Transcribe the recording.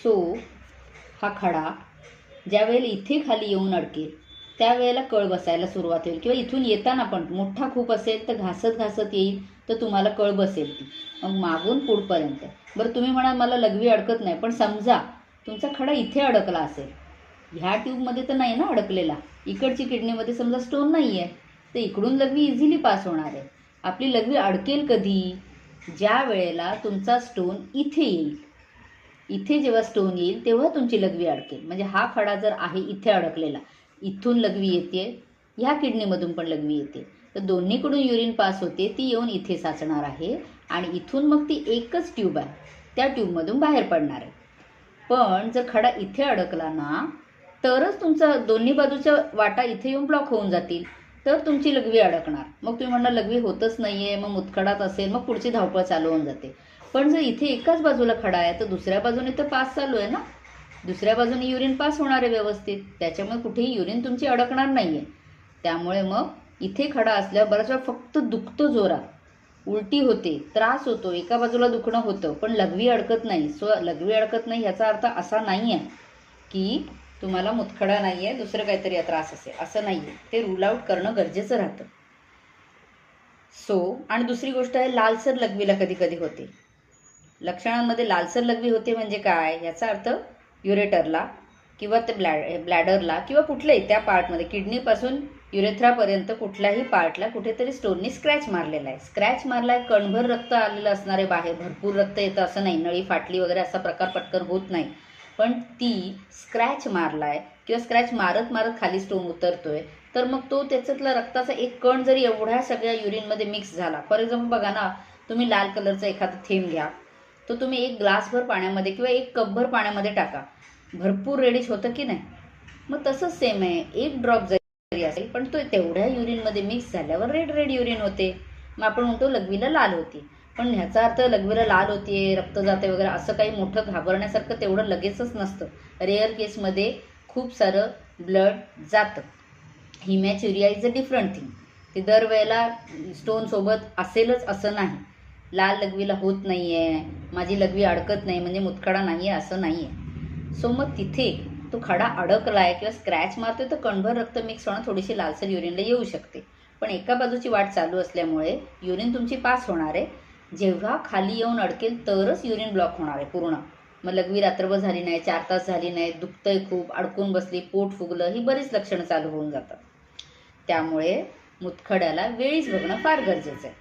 So हा खडा ज्या वेळेला इथे खाली येऊन अडकेल त्यावेळेला कळ बसायला सुरुवात होईल, किंवा इथून येताना पण मोठा खूप असेल तर घासत घासत येईल तर तुम्हाला कळ बसेल ती, मग मागून पुढपर्यंत. बरं तुम्ही म्हणाल मला लघवी अडकत नाही, पण समजा तुमचा खडा इथे अडकला असेल, ह्या ट्यूबमध्ये तर नाही ना अडकलेला, इकडची किडनीमध्ये समजा स्टोन नाही आहे, तर इकडून लघवी इझिली पास होणार आहे. आपली लघवी अडकेल कधी? ज्या वेळेला तुमचा स्टोन इथे येईल. इथे जेव्हा स्टोन येईल तेव्हा तुमची लघवी अडकेल. म्हणजे हा खडा जर आहे इथे अडकलेला, इथून लघवी येते, ह्या किडनीमधून पण लघवी येते, तर दोन्हीकडून युरिन पास होते, ती येऊन इथे साचणार आहे आणि इथून मग ती एकच ट्यूब आहे, त्या ट्यूबमधून बाहेर पडणार आहे. पण जर खडा इथे अडकला ना, तरच तुमचा दोन्ही बाजूच्या वाटा इथे येऊन ब्लॉक होऊन जातील, तर तुमची लघवी अडकणार. मग तुम्ही म्हणणार लघवी होतच नाहीये, मग मुतखडाच असेल, मग पुढची धावपळ चालू होऊन जाते. पण जर इथे एकाच बाजूला खडा आहे तर दुसऱ्या बाजूने तर पास चालू आहे ना, दुसऱ्या बाजूने युरिन पास होणार आहे व्यवस्थित, त्याच्यामुळे कुठेही युरिन तुमची अडकणार नाहीये. त्यामुळे मग इथे खडा असल्यावर बराच वेळा फक्त दुखतं जोरात, उलटी होते, त्रास होतो, एका बाजूला दुखणं होतं, पण लघवी अडकत नाही. सो लघवी अडकत नाही याचा अर्थ असा नाही आहे की तुम्हाला मुतखडा नाही आहे, दुसरं काहीतरी त्रास असेल, असं नाही आहे. ते रूल आउट करणं गरजेचं राहतं. सो आणि दुसरी गोष्ट आहे, लालसर लघवीला कधी कधी होते. लक्षणांमध्ये लालसर लघवी होते म्हणजे काय, याचा अर्थ युरेटरला किंवा ते ब्लॅडरला किंवा कुठल्याही त्या पार्टमध्ये, किडनीपासून युरेथ्रापर्यंत कुठल्याही पार्टला कुठेतरी स्टोननी स्क्रॅच मारलेला आहे. स्क्रॅच मारला आहे, कणभर रक्त आलेलं असणार आहे बाहेर, भरपूर रक्त येतं असं नाही, नळी फाटली वगैरे असा प्रकार पटकन होत नाही, पण ती स्क्रॅच मारलाय किंवा स्क्रॅच मारत मारत खाली स्टोन उतरतोय, तर मग तो त्याच्यातला रक्ताचा एक कण जरी एवढ्या सगळ्या युरिनमध्ये मिक्स झाला, फॉर एक्झाम्पल बघा ना, तुम्ही लाल कलरचा एखादा थेंब घ्या, तो तुम्ही एक ग्लासभर पाण्यामध्ये किंवा एक कपभर पाण्यामध्ये टाका, भरपूर रेडिश होतं की नाही. मग तसंच सेम आहे, एक ड्रॉप जरी असेल पण तो तेवढ्या युरिनमध्ये मिक्स झाल्यावर रेड रेड युरिन होते, मग आपण म्हणतो लघवीला लाल होती. पण ह्याचा अर्थ लघवीला लाल होतीये, रक्त जाते वगैरे असं काही मोठं घाबरण्यासारखं तेवढं लगेचच नसतं. रेअर केसमध्ये खूप सारं ब्लड जातं. हिमॅच्युरिया इज अ डिफरंट थिंग. ते दरवेळेला स्टोन सोबत असेलच असं नाही. लाल लघवीला होत नाहीये, माझी लघवी अडकत नाही म्हणजे मुतखडा नाहीये असं नाहीये. सो मग तिथे तो खडा अडकलाय किंवा स्क्रॅच मारतोय तर कणभर रक्त मिक्स होणं थोडीशी लालसर युरिनला येऊ शकते, पण एका बाजूची वाट चालू असल्यामुळे युरिन तुमची पास होणार आहे. जेव्हा खाली येऊन अडकेल तरच युरिन ब्लॉक होणार आहे पूर्ण. मग लघवी रात्रभर झाली नाही, 4 तास झाली नाही, दुखतंय खूप, अडकून बसली, पोट फुगलं, ही बरीच लक्षणं चालू होऊन जातात. त्यामुळे मुतखड्याला वेळीच बघणं फार गरजेचं आहे.